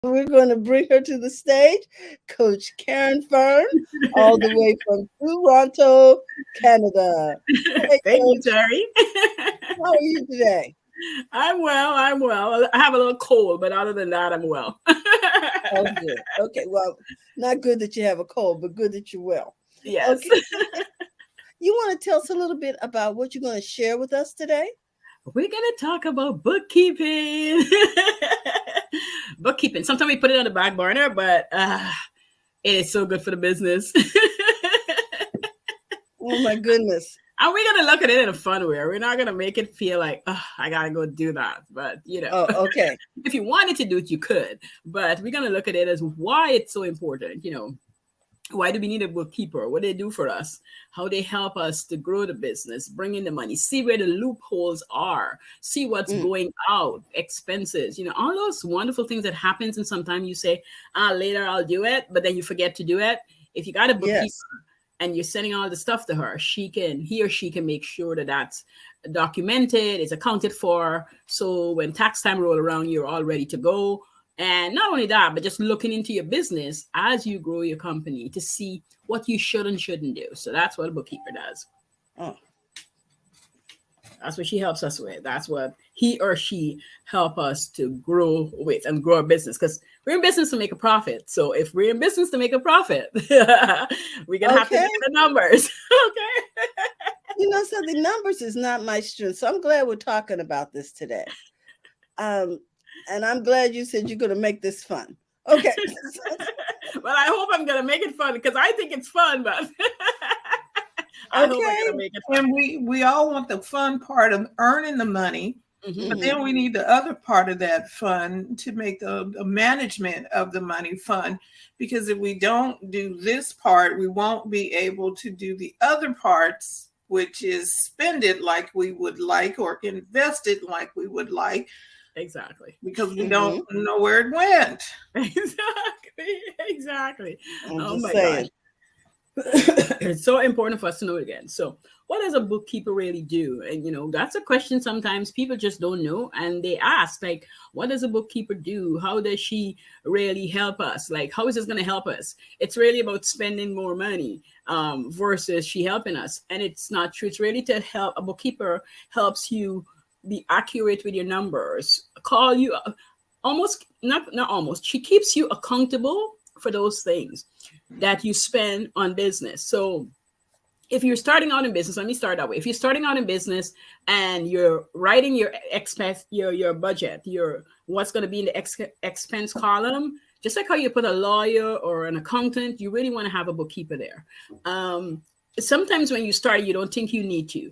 We're going to bring her to the stage, Coach Caren Fern, all the way from Toronto, Canada. Hey, Thank you, Coach, Terry. how are you today? I'm well. I'm well. I have a little cold, but other than that, I'm well. Oh, good. Okay, well, not good that you have a cold, but good that you're well. Yes. Okay, you want to tell us a little bit about what you're going to share with us today? We're going to talk about bookkeeping. Bookkeeping. Sometimes we put it on the back burner, but it is so good for the business. Oh, my goodness. And we're going to look at it in a fun way. We're not going to make it feel like, oh, I got to go do that. But, Oh, okay. if you wanted to do it, you could. But we're going to look at it as why it's so important. Why do we need a bookkeeper? What they do for us? How they help us to grow the business, bring in the money, see where the loopholes are, see what's Mm, going out, expenses, all those wonderful things that happens. And sometimes you say, later I'll do it, but then you forget to do it. If you got a bookkeeper yes. and you're sending all the stuff to her, he or she can make sure that that's documented, it's accounted for. So when tax time roll around, you're all ready to go. And not only that, but just looking into your business as you grow your company to see what you should and shouldn't do. So that's what a bookkeeper does. Oh, That's what she helps us with. That's what he or she help us to grow with and grow our business, because we're in business to make a profit. So if we're in business to make a profit, we're gonna have to okay. get the numbers. Okay. So the numbers is not my strength. So I'm glad we're talking about this today. Um, and I'm glad you said you're going to make this fun. Okay. Well, I hope I'm gonna make it fun because I think it's fun, but I hope I'm Okay. gonna make it fun. And we all want the fun part of earning the money, Mm-hmm. but Hmm. then we need the other part of that fun to make the management of the money fun. Because if we don't do this part, we won't be able to do the other parts, which is spend it like we would like or invest it like we would like, Exactly. because we don't Hmm. know where it went. Exactly. Exactly. I'm Oh just my gosh. saying. It's so important for us to know it again. So, what does a bookkeeper really do? And that's a question sometimes people just don't know, and they ask, like, what does a bookkeeper do? How does she really help us? Like, how is this going to help us? It's really about spending more money versus she helping us, and it's not true. It's really to help. A bookkeeper helps you be accurate with your numbers. Call you almost not almost. She keeps you accountable for those things that you spend on business. So if you're starting out in business, let me start that way. If you're starting out in business and you're writing your expense, your budget, your what's going to be in the expense column, just like how you put a lawyer or an accountant, you really want to have a bookkeeper there. Sometimes when you start, you don't think you need to,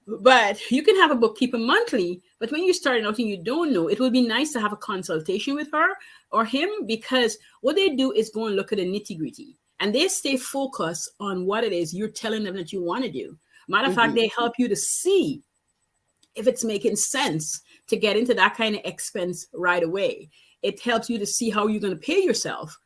but you can have a bookkeeper monthly. But when you're starting out and you don't know, it would be nice to have a consultation with her or him, because what they do is go and look at the nitty gritty and they stay focused on what it is you're telling them that you want to do. Matter of fact, Hmm. they help you to see if it's making sense to get into that kind of expense right away. It helps you to see how you're going to pay yourself.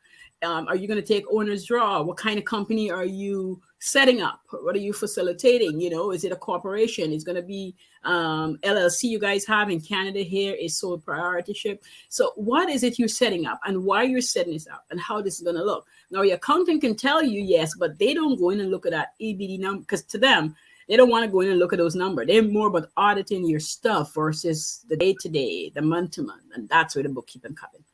Are you going to take owner's draw? What kind of company are you setting up? What are you facilitating? Is it a corporation? It's going to be LLC you guys have in Canada here is sole proprietorship. So what is it you're setting up and why you're setting this up and how this is going to look? Now, your accountant can tell you, yes, but they don't go in and look at that EBD number, because to them, they don't want to go in and look at those numbers. They're more about auditing your stuff versus the day to day, the month to month. And that's where the bookkeeping comes in.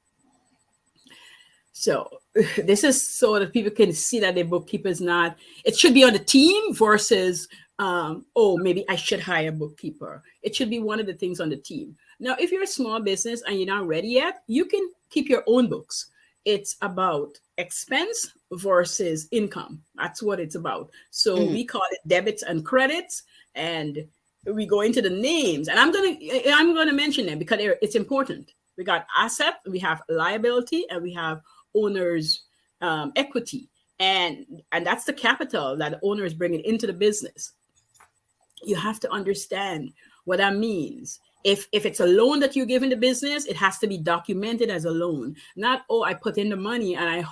So this is so that people can see that their bookkeeper is not, it should be on the team versus, oh, maybe I should hire a bookkeeper. It should be one of the things on the team. Now, if you're a small business and you're not ready yet, you can keep your own books. It's about expense versus income. That's what it's about. So Hmm. we call it debits and credits, and we go into the names. And I'm gonna mention them because it's important. We got asset, we have liability, and we have owner's equity, and that's the capital that the owner is bringing into the business. You have to understand what that means. If it's a loan that you're giving the business, it has to be documented as a loan, not, oh, I put in the money and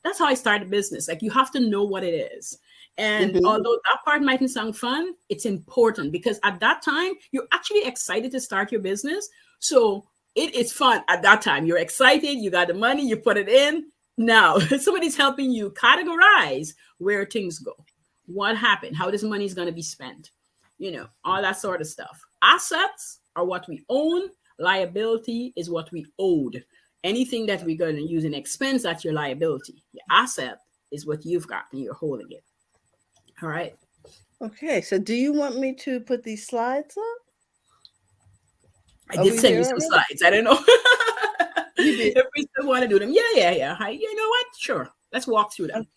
that's how I started a business. Like, you have to know what it is. And Hmm. although that part mightn't sound fun, it's important because at that time you're actually excited to start your business. So it is fun at that time. You're excited, you got the money, you put it in. Now somebody's helping you categorize where things go, what happened, how this money is going to be spent, all that sort of stuff. Assets are what we own, liability is what we owed. Anything that we're going to use an expense, that's your liability. Your asset is what you've got and you're holding it. All right. Okay, so do you want me to put these slides up? I did send you some slides. I don't know You did. if we still want to do them. Yeah. You know what? Sure. Let's walk through them.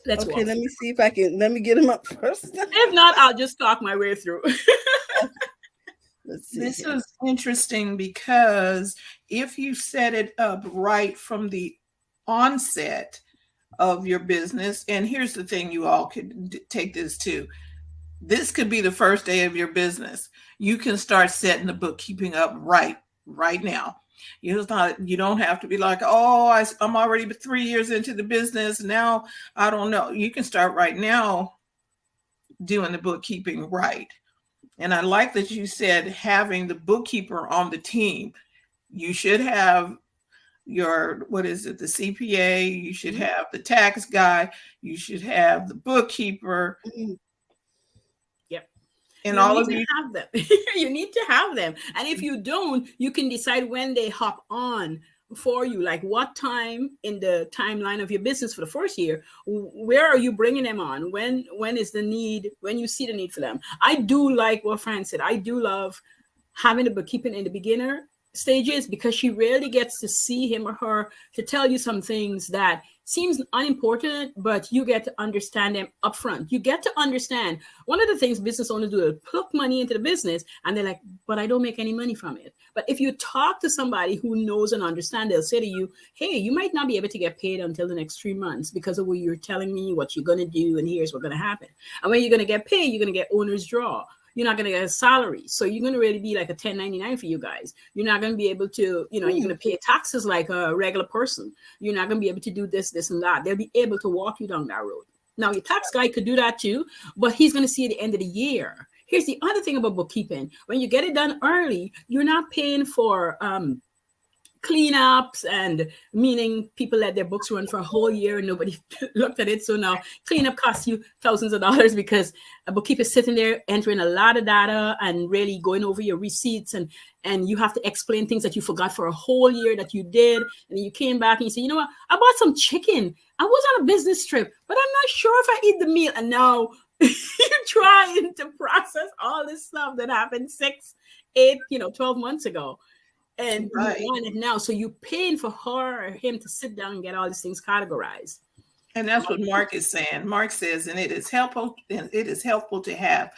Let me see if I can. Let me get them up first. If not, I'll just talk my way through. Let's see. This is interesting because if you set it up right from the onset of your business, and here's the thing, you all could take this too. This could be the first day of your business. You can start setting the bookkeeping up right now. You don't have to be like, oh, I'm already 3 years into the business. Now, I don't know. You can start right now doing the bookkeeping right. And I like that you said having the bookkeeper on the team. You should have the CPA, you should have the tax guy, you should have the bookkeeper. Yep. And all of you have them. You need to have them. And if you don't, you can decide when they hop on for you, like what time in the timeline of your business for the first year, where are you bringing them on? When is the need, when you see the need for them? I do like what Fran said. I do love having the bookkeeping in the beginner stages because she rarely gets to see him or her to tell you some things that seems unimportant, but you get to understand them upfront. You get to understand one of the things business owners do is plug money into the business and they're like, but I don't make any money from it. But if you talk to somebody who knows and understands, they'll say to you, hey, you might not be able to get paid until the next 3 months because of what you're telling me, what you're going to do, and here's what's going to happen. And when you're going to get paid, you're going to get owner's draw. You're not going to get a salary. So you're going to really be like a 1099 for you guys. You're not going to be able to, you're going to pay taxes like a regular person. You're not going to be able to do this, and that. They'll be able to walk you down that road. Now, your tax guy could do that too, but he's going to see at the end of the year. Here's the other thing about bookkeeping. When you get it done early, you're not paying for cleanups, and meaning people let their books run for a whole year and nobody looked at it. So now cleanup costs you thousands of dollars because a bookkeeper is sitting there entering a lot of data and really going over your receipts, and you have to explain things that you forgot for a whole year that you did. And then you came back and you say, you know what, I bought some chicken. I was on a business trip, but I'm not sure if I eat the meal. And now you're trying to process all this stuff that happened 6, 8, 12 months ago. And right. You want it now. So you're paying for her or him to sit down and get all these things categorized. And that's what Mark is saying. Mark says, and it is helpful to have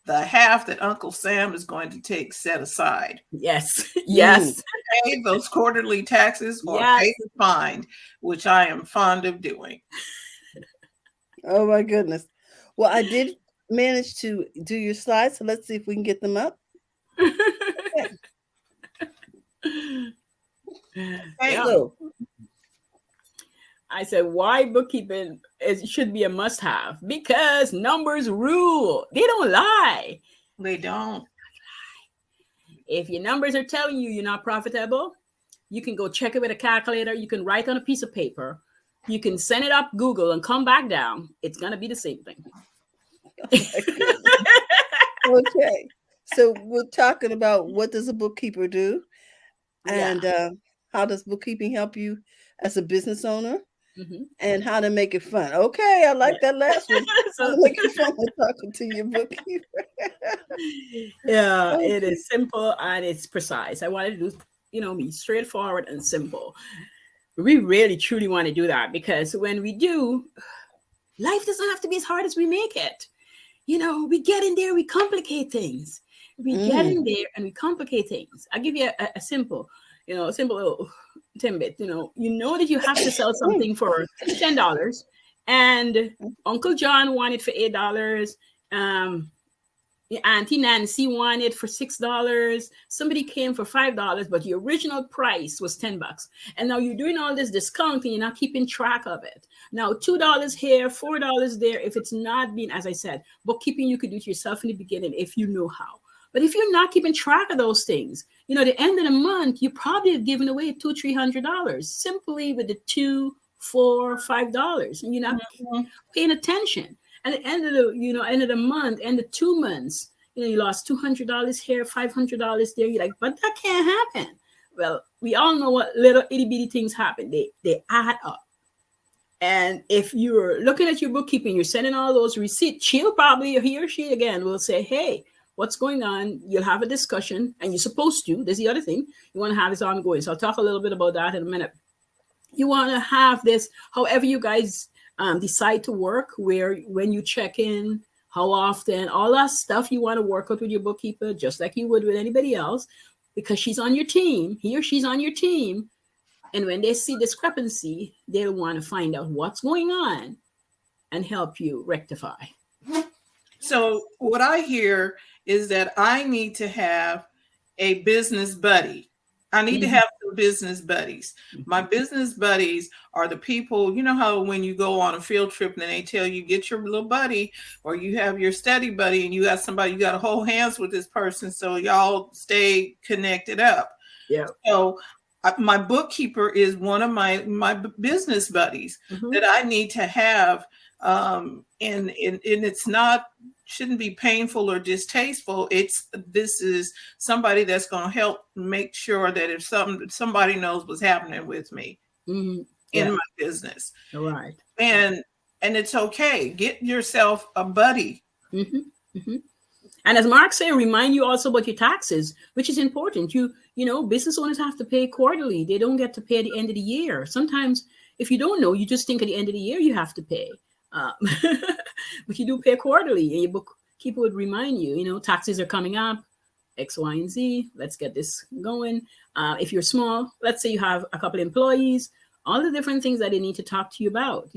the half that Uncle Sam is going to take set aside. Yes. Pay those quarterly taxes or pay the fine, which I am fond of doing. Oh my goodness. Well, I did manage to do your slides, so let's see if we can get them up. Okay. Yeah. I said, why bookkeeping should be a must-have? Because numbers rule. They don't lie. They don't. If your numbers are telling you you're not profitable, you can go check it with a calculator. You can write on a piece of paper. You can send it up Google and come back down. It's going to be the same thing. Okay. So we're talking about what does a bookkeeper do? And how does bookkeeping help you as a business owner? Mm-hmm. And how to make it fun. Okay, I like that last one. So make it fun when talking to your bookkeeper. Okay. It is simple and it's precise. I wanted to do, be straightforward and simple. We really truly want to do that because when we do, life doesn't have to be as hard as we make it. We get in there, we complicate things. We get in there and we complicate things. I'll give you a simple little tidbit. You know that you have to sell something for $10, and Uncle John wanted for $8. Auntie Nancy wanted for $6. Somebody came for $5, but the original price was $10. And now you're doing all this discounting, you're not keeping track of it. Now $2 here, $4 there. If it's not being, as I said, bookkeeping you could do it yourself in the beginning if you know how. But if you're not keeping track of those things, at the end of the month, you probably have given away $200-300 simply with the $2, $4, $5, and you're not paying attention. At the end of the month, end of 2 months, you lost $200 here, $500 there. You're like, but that can't happen. Well, we all know what little itty bitty things happen. They add up. And if you're looking at your bookkeeping, you're sending all those receipts, he or she again will say, hey, what's going on? You'll have a discussion, and you're supposed to. There's the other thing. You want to have this ongoing. So I'll talk a little bit about that in a minute. You want to have this, however you guys decide to work, when you check in, how often, all that stuff you want to work out with your bookkeeper, just like you would with anybody else, because she's on your team, he or she's on your team. And when they see discrepancy, they'll want to find out what's going on and help you rectify. So what I hear is that I need to have a business buddy. I need to have some business buddies. My business buddies are the people, you know how when you go on a field trip and they tell you get your little buddy, or you have your study buddy and you got somebody, you got to hold hands with this person so y'all stay connected up. Yeah. So my bookkeeper is one of my business buddies that I need to have. And it's shouldn't be painful or distasteful. This is somebody that's going to help make sure that if somebody knows what's happening with me in my business. All right. And it's okay. Get yourself a buddy. And as Mark said, remind you also about your taxes, which is important. Business owners have to pay quarterly. They don't get to pay at the end of the year. Sometimes if you don't know, you just think at the end of the year you have to pay. But you do pay quarterly, and your bookkeeper would remind you, taxes are coming up, X, Y, and Z. Let's get this going. If you're small, let's say you have a couple of employees, all the different things that they need to talk to you about,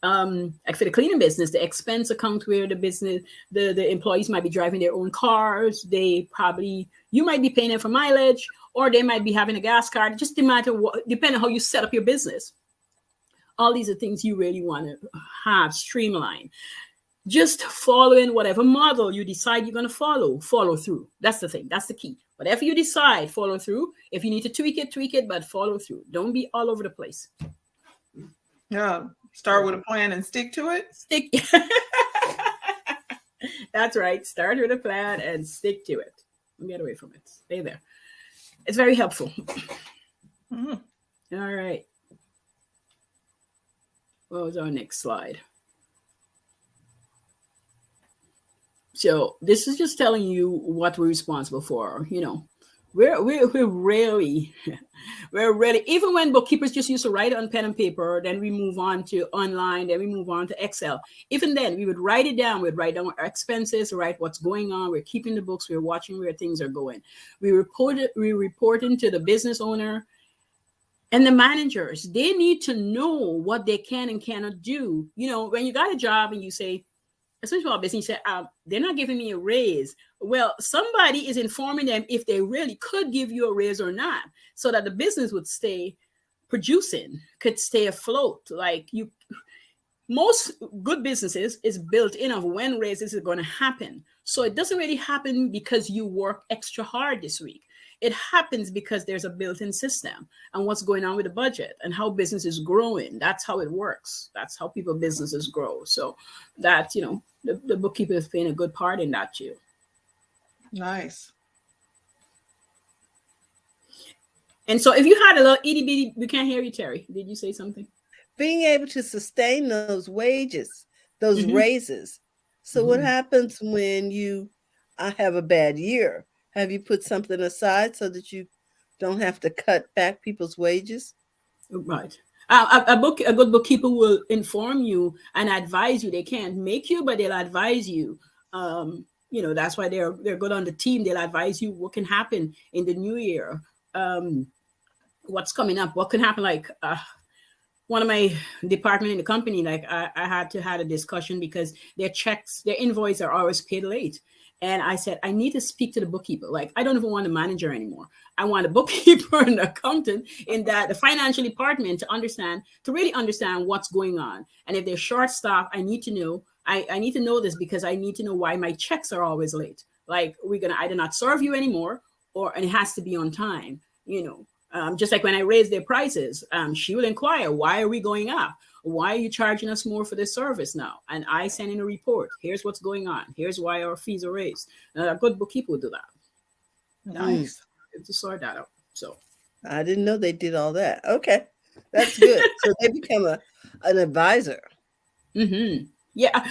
like for the cleaning business, the expense account where the employees might be driving their own cars. You might be paying them for mileage, or they might be having a gas card. Just depending on how you set up your business. All these are things you really want to have streamlined. Just following whatever model you decide you're going to follow through. That's the thing. That's the key. Whatever you decide, follow through. If you need to tweak it, but follow through. Don't be all over the place. Yeah. Start with a plan and stick to it. That's right. Start with a plan and stick to it. Don't get away from it. Stay there. It's very helpful. All right. What was our next slide? So this is just telling you what we're responsible for. We're really, even when bookkeepers just used to write on pen and paper, then we move on to online, then we move on to Excel. Even then, we would write it down. We'd write down our expenses, write what's going on. We're keeping the books. We're watching where things are going. We reporting to the business owner and the managers. They need to know what they can and cannot do. When you got a job and you say, especially small business, you say, they're not giving me a raise. Well, somebody is informing them if they really could give you a raise or not, so that the business would stay producing, could stay afloat. Most good businesses is built in of when raises are going to happen. So it doesn't really happen because you work extra hard this week. It happens because there's a built-in system and what's going on with the budget and how business is growing. That's how it works. That's how businesses grow. So that, the bookkeeper is playing a good part in that too. Nice. And so if you had a little itty bitty, we can't hear you, Terry. Did you say something? Being able to sustain those wages, those raises. So what happens when I have a bad year? Have you put something aside so that you don't have to cut back people's wages? Right. A good bookkeeper will inform you and advise you. They can't make you, but they'll advise you. That's why they're good on the team. They'll advise you what can happen in the new year, what's coming up, what can happen. Like one of my department in the company, I had to have a discussion because their invoices are always paid late. And I said, I need to speak to the bookkeeper. I don't even want a manager anymore. I want a bookkeeper and an accountant in the financial department to really understand what's going on. And if they're short staffed, I need to know. I need to know this because I need to know why my checks are always late. Like, we're gonna either not serve you anymore, and it has to be on time. Just like when I raise their prices, she will inquire, why are we going up? Why are you charging us more for this service now? And I send in a report. Here's what's going on. Here's why our fees are raised. A good bookkeeper will do that. Nice. To sort that out. So I didn't know they did all that. Okay, that's good. So they become an advisor. Mm-hmm. Yeah,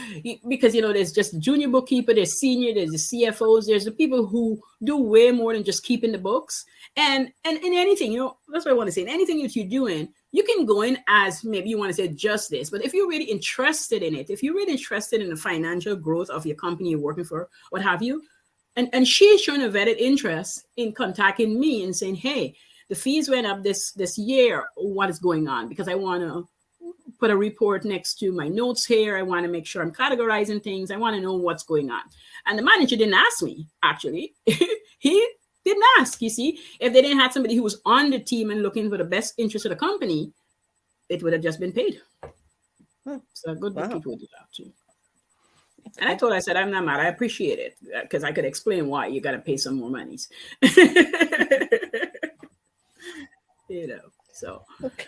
because there's just junior bookkeeper, there's senior, there's the CFOs, there's the people who do way more than just keeping the books. And in anything, that's what I want to say. In anything that you're doing, you can go in as, maybe you want to say just this, but if you're really interested in it, if you're really interested in the financial growth of your company you're working for, what have you, and she's showing a vetted interest in contacting me and saying, hey, the fees went up this year, what is going on? Because I want to put a report next to my notes here. I want to make sure I'm categorizing things. I want to know what's going on. And the manager didn't ask me, actually. He didn't ask. You see, if they didn't have somebody who was on the team and looking for the best interest of the company, it would have just been paid. So a good bookkeeper would do that too. And I said, I'm not mad. I appreciate it, because I could explain why you got to pay some more monies. So. Okay.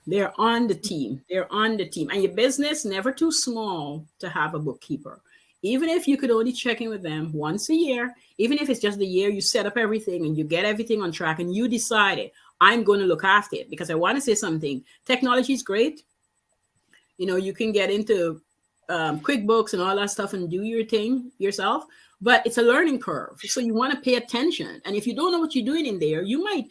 They're on the team. And your business, never too small to have a bookkeeper. Even if you could only check in with them once a year, even if it's just the year you set up everything and you get everything on track and you decided, I'm going to look after it. Because I want to say something. Technology is great. You can get into QuickBooks and all that stuff and do your thing yourself. But it's a learning curve. So you want to pay attention. And if you don't know what you're doing in there, you might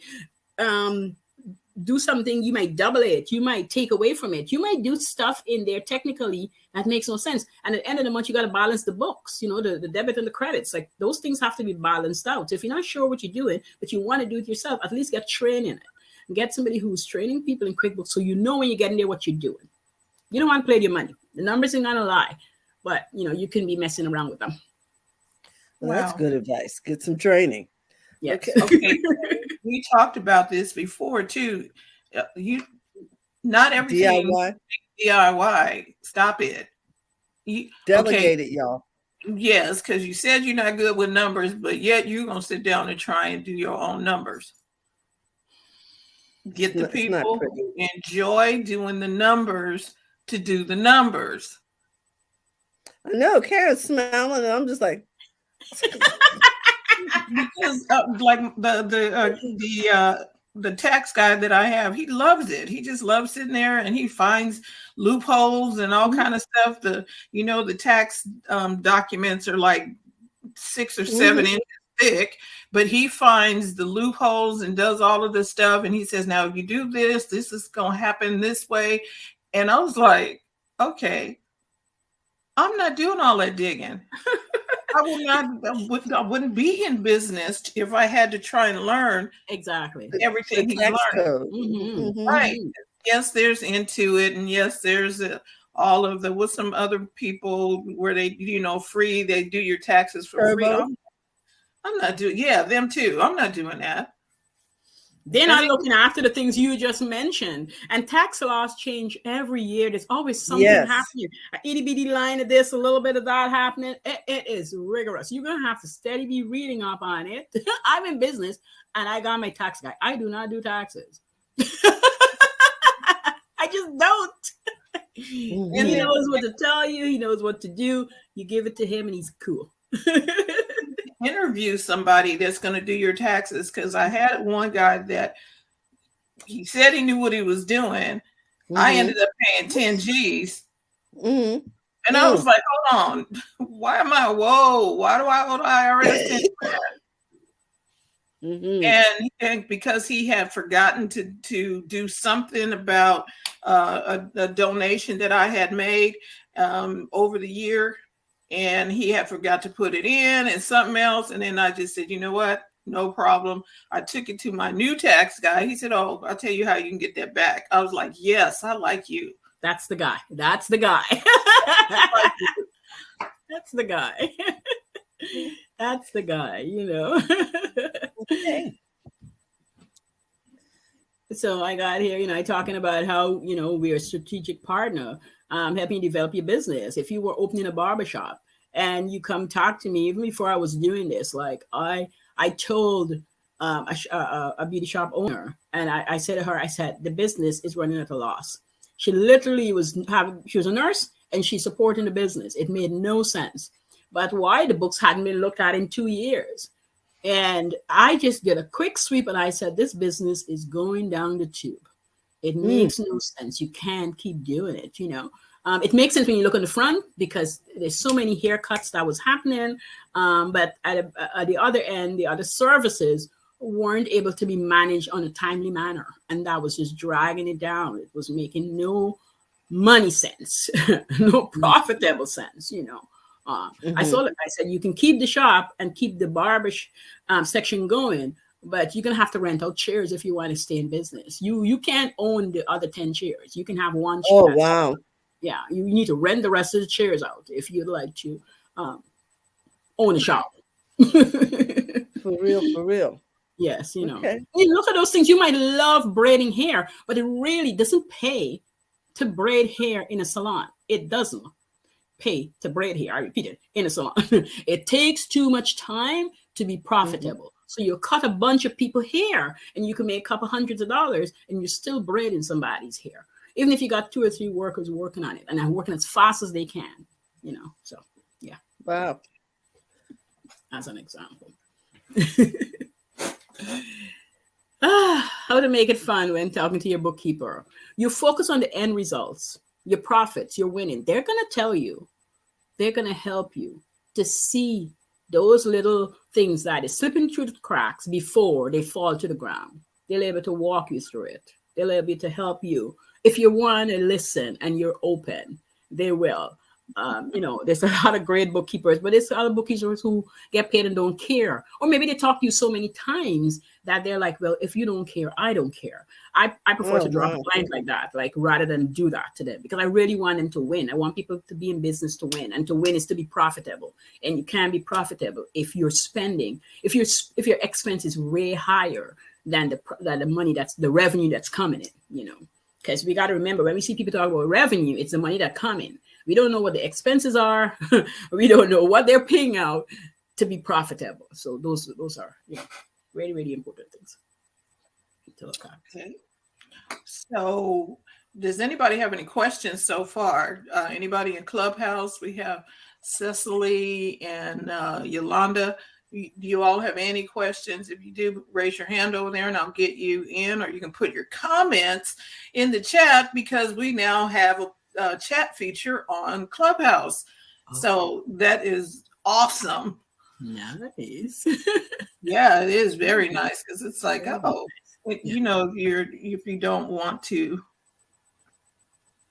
do something, you might double it, you might take away from it, you might do stuff in there technically that makes no sense. And at the end of the month, you got to balance the books, the debit and the credits. Like, those things have to be balanced out. So if you're not sure what you're doing, but you want to do it yourself, at least get trained in it. And get somebody who's training people in QuickBooks, so you know when you get in there what you're doing. You don't want to play with your money. The numbers are not a lie, but you can be messing around with them. Well, that's good advice. Get some training. Yeah. Okay. We talked about this before too. Not everything DIY. Stop it. Delegate it, y'all. Yes, because you said you're not good with numbers, but yet you're gonna sit down and try and do your own numbers. Get the people who enjoy doing the numbers to do the numbers. I know, Karen's smiling, and I'm just like. Because like the tax guy that I have, he loves it. He just loves sitting there and he finds loopholes and all kind of stuff. The tax documents are like 6 or 7 inches thick, but he finds the loopholes and does all of this stuff. And he says, now if you do this, this is gonna happen this way. And I was like, okay, I'm not doing all that digging. I wouldn't be in business if I had to try and learn exactly everything he's learned. Mm-hmm. Right. Yes, there's Intuit, and yes, there's all of the, with some other people where they, free, they do your taxes for free. I'm not doing, them too. I'm not doing that. They're not looking after the things you just mentioned. And tax laws change every year. There's always something happening. An itty bitty line of this, a little bit of that happening. It is rigorous. You're going to have to steady be reading up on it. I'm in business and I got my tax guy. I do not do taxes. I just don't. And he knows what to tell you. He knows what to do. You give it to him and he's cool. Interview somebody that's going to do your taxes, because I had one guy that he said he knew what he was doing. I ended up paying 10 G's. And I was like, hold on, why do I owe the IRS 10? And because he had forgotten to do something about a donation that I had made over the year, and he had forgot to put it in and something else. And then I just said, you know what? No problem. I took it to my new tax guy. He said, oh, I'll tell you how you can get that back. I was like, yes, I like you. That's the guy. That's the guy. That's the guy. That's the guy, Okay. So I got here, talking about how, we're a strategic partner, helping you develop your business. If you were opening a barbershop and you come talk to me. Even before I was doing this, like I told a beauty shop owner, and I said to her, I said, the business is running at a loss. She literally she was a nurse and she's supporting the business. It made no sense. But why? The books hadn't been looked at in 2 years. And I just did a quick sweep and I said, this business is going down the tube. It makes no sense. You can't keep doing it, you know. It makes sense when you look on the front because there's so many haircuts that was happening. But at the other end, the other services weren't able to be managed on a timely manner. And that was just dragging it down. It was making no money sense, no profitable sense, you know. I said, you can keep the shop and keep the barber section going, but you're going to have to rent out chairs if you want to stay in business. You can't own the other 10 chairs. You can have one chair. Oh, wow. Yeah, you need to rent the rest of the chairs out if you'd like to own a shop. For real. Yes, you know. Okay. You look at those things. You might love braiding hair, but it really doesn't pay to braid hair in a salon. It doesn't pay to braid hair. I repeat it, in a salon. It takes too much time to be profitable. So you cut a bunch of people hair and you can make a couple hundreds of dollars and you're still braiding somebody's hair. Even if you got 2 or 3 workers working on it and they're working as fast as they can, you know. So yeah. Wow. As an example. How to make it fun when talking to your bookkeeper. You focus on the end results, your profits, your winning. They're going to tell you, they're going to help you to see those little things that is slipping through the cracks before they fall to the ground. They're able to walk you through it. They're able to help you. If you want to listen and you're open, they will. You know, there's a lot of great bookkeepers, but there's other bookkeepers who get paid and don't care. Or maybe they talk to you so many times that they're like, well, if you don't care, I don't care. I prefer to drop a line like that, like rather than do that to them, because I really want them to win. I want people to be in business to win, and to win is to be profitable. And you can't be profitable if you're spending, if your expense is way higher than the money that's the revenue that's coming in, you know. Because we got to remember, when we see people talk about revenue, it's the money that come in. We don't know what the expenses are. We don't know what they're paying out to be profitable. So those are, you know, really, really important things to look at. Okay. So does anybody have any questions so far? Anybody in Clubhouse? We have Cecily and Yolanda. Do you all have any questions? If you do, raise your hand over there and I'll get you in, or you can put your comments in the chat because we now have a chat feature on Clubhouse. Okay. So that is awesome. Nice. Yeah, it is very nice because it's like, you know, if you don't want to,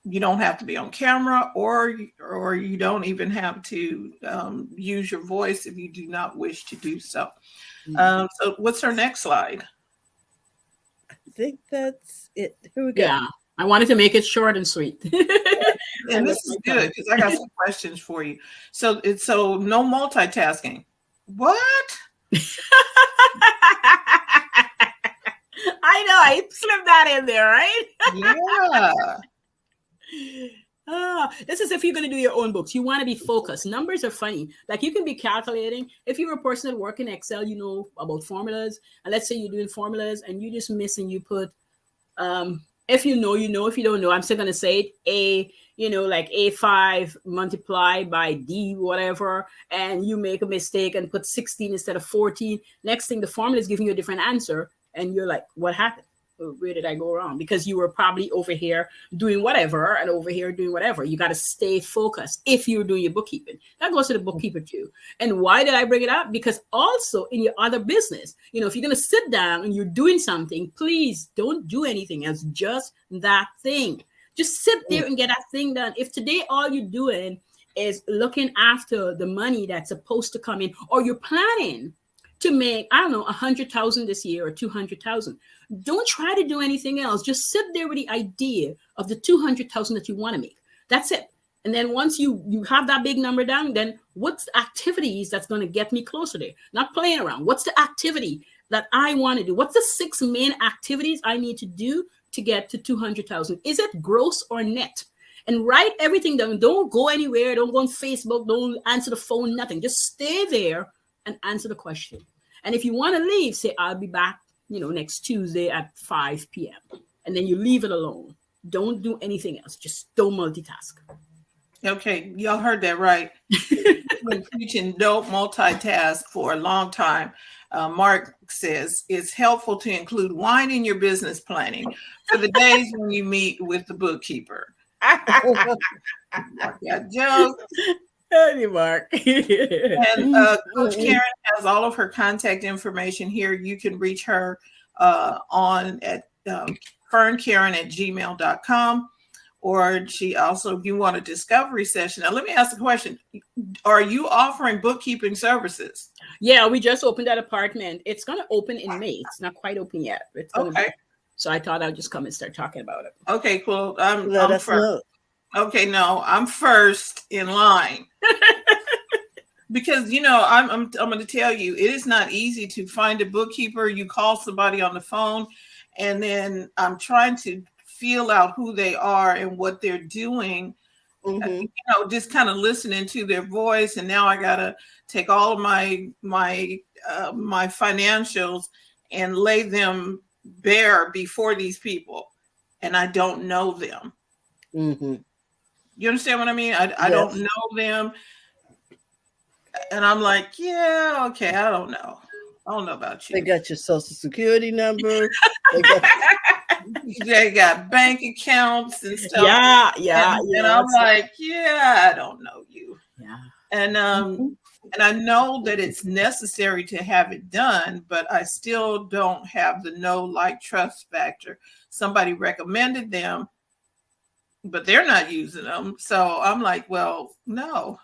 you don't have to be on camera, or you don't even have to use your voice if you do not wish to do so. So what's our next slide? I think that's it. Here we go. Yeah, I wanted to make it short and sweet. And this is good because I got some questions for you. So no multitasking. What? I know, I slipped that in there, right? Yeah. This is if you're going to do your own books. You want to be focused. Numbers are funny. Like, you can be calculating. If you're a person that works in Excel, you know about formulas. And let's say you're doing formulas and you just miss and you put, if you know, you know. If you don't know, I'm still going to say it. Like A5 multiplied by D, whatever. And you make a mistake and put 16 instead of 14. Next thing, the formula is giving you a different answer. And you're like, what happened? Where did I go wrong? Because you were probably over here doing whatever and over here doing whatever. You got to stay focused if you're doing your bookkeeping. That goes to the bookkeeper too. And why did I bring it up? Because also in your other business, if you're going to sit down and you're doing something, please don't do anything else. Just that thing. Just sit there and get that thing done. If today all you're doing is looking after the money that's supposed to come in, or you're planning to make, I don't know, 100,000 this year or 200,000. Don't try to do anything else. Just sit there with the idea of the 200,000 that you want to make. That's it. And then once you have that big number down, then what's the activities that's going to get me closer there? Not playing around. What's the activity that I want to do? What's the 6 main activities I need to do to get to 200,000? Is it gross or net? and write everything down. Don't go anywhere. Don't go on Facebook. Don't answer the phone, nothing. Just stay there and answer the question. And if you want to leave, say, I'll be back, next Tuesday at 5 p.m. And then you leave it alone. Don't do anything else. Just don't multitask. Okay, y'all heard that right. Been preaching don't multitask for a long time. Mark says it's helpful to include wine in your business planning for the days when you meet with the bookkeeper. Mark got jokes. Hey, Mark. And Coach Caren has all of her contact information here. You can reach her on at ferncaren@gmail.com. Or she also, if you want a discovery session. Now, let me ask a question. Are you offering bookkeeping services? Yeah, we just opened that apartment. It's going to open in May. It's not quite open yet. It's gonna be. So I thought I'd just come and start talking about it. Okay, cool. I'm first. Know. Okay, no, I'm first in line. Because, I'm going to tell you, it is not easy to find a bookkeeper. You call somebody on the phone, and then I'm trying to feel out who they are and what they're doing, just kind of listening to their voice. And now I got to take all of my financials and lay them bare before these people. And I don't know them. Mm-hmm. You understand what I mean? I don't know them. And I'm like, yeah, okay, I don't know. I don't know about you. They got your social security number. They got bank accounts and stuff. Yeah. And I'm like, yeah, I don't know you. Yeah. And I know that it's necessary to have it done, but I still don't have the know, like, trust factor. Somebody recommended them, but they're not using them. So I'm like, well, no.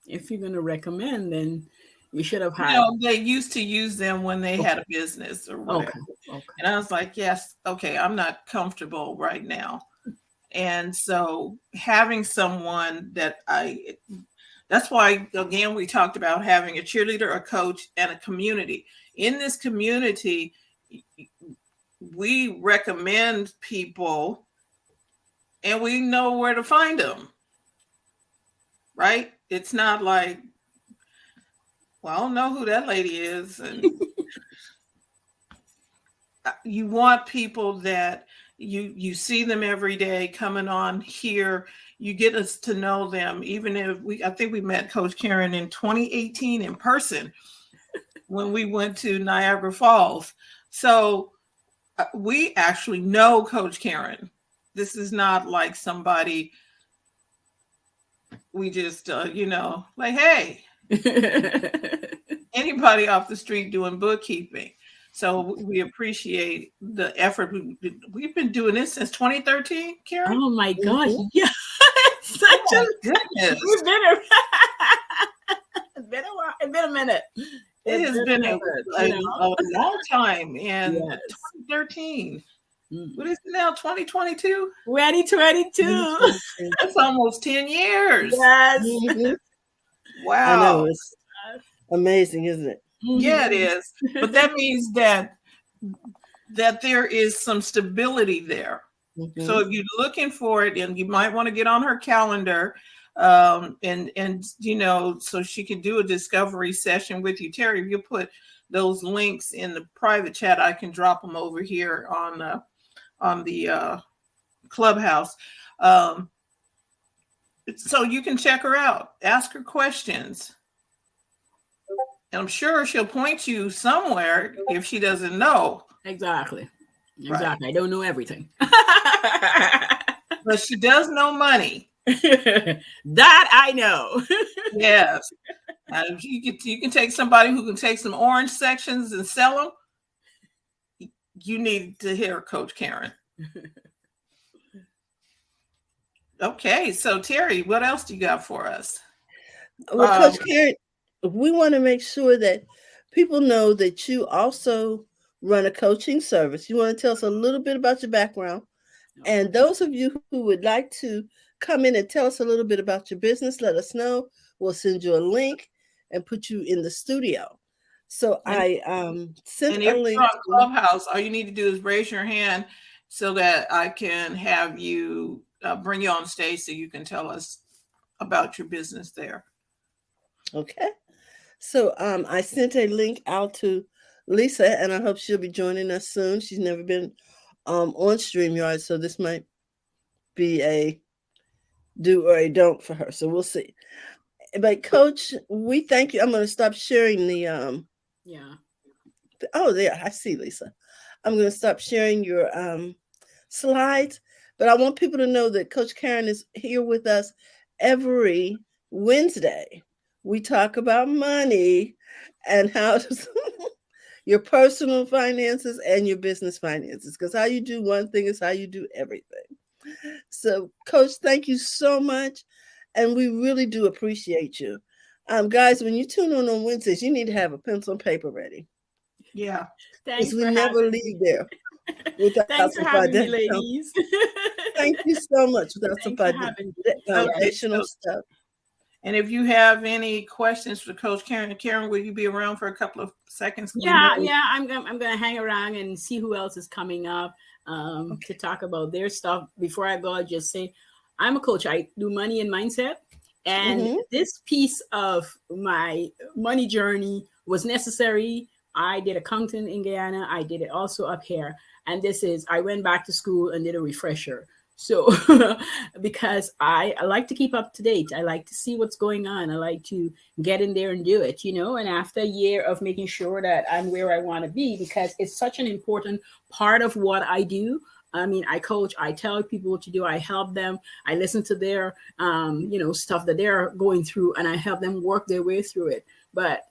If you're going to recommend, then you should have had. They used to use them when they had a business or whatever. Okay. And I was like, yes, okay, I'm not comfortable right now. And so having someone that's why, again, we talked about having a cheerleader, a coach, and a community. In this community, we recommend people and we know where to find them, right? It's not like, well, I don't know who that lady is. And you want people that you see them every day coming on here. You get us to know them. Even if I think we met Coach Caren in 2018 in person when we went to Niagara Falls. So we actually know Coach Caren. This is not like somebody we just, like, hey, anybody off the street doing bookkeeping. So we appreciate the effort. We've been doing this since 2013, Caren. Oh my gosh! Yeah, goodness. It's been a while. It's been a minute. It has been a long time. And 2013. What is it now? 2022. 2022. That's almost 10 years. Yes. Wow. I know, it's amazing, isn't it? Yeah, it is. But that means that there is some stability there. Mm-hmm. So if you're looking for it, and you might want to get on her calendar, and so she can do a discovery session with you. Terry, if you put those links in the private chat, I can drop them over here on the Clubhouse. So you can check her out, ask her questions. And I'm sure she'll point you somewhere if she doesn't know. Exactly. Right. I don't know everything. But she does know money. That I know. Yes. And you can take somebody who can take some orange sections and sell them. You need to hear Coach Caren. Okay. So Terry, what else do you got for us? Well, Coach Caren, we want to make sure that people know that you also run a coaching service. You want to tell us a little bit about your background. And those of you who would like to come in and tell us a little bit about your business, let us know. We'll send you a link and put you in the studio. So I sent a link. On Clubhouse, all you need to do is raise your hand so that I can have you bring you on stage so you can tell us about your business there. Okay. So I sent a link out to Lisa, and I hope she'll be joining us soon. She's never been on StreamYard, so this might be a do or a don't for her. So we'll see. But Coach, we thank you. I'm going to stop sharing the Yeah. oh, there, I see, Lisa. I'm going to stop sharing your slides, but I want people to know that Coach Caren is here with us every Wednesday. We talk about money and how to, your personal finances and your business finances, because how you do one thing is how you do everything. So, Coach, thank you so much, and we really do appreciate you. Guys, when you tune on Wednesdays, you need to have a pencil and paper ready, Yeah. because Thanks we for never having me. leave there without Thanks for some having me, foundational. ladies. Thank you so much. Without some Thanks for having me. Okay. foundational So, stuff. and if you have any questions for Coach Caren, Caren, will you be around for a couple of seconds? We know. Yeah. I'm gonna hang around and see who else is coming up to Okay. talk about their stuff. Before I go, I'll just say I'm a coach. I do money and mindset, and Mm-hmm. this piece of my money journey was necessary. I did accounting in Guyana. I did it also up here, and this is I went back to school and did a refresher. So, because I like to keep up to date, I like to see what's going on. I like to get in there and do it, you know. And after a year of making sure that I'm where I want to be, because it's such an important part of what I do. I mean, I coach, I tell people what to do, I help them, I listen to their, stuff that they're going through, and I help them work their way through it. But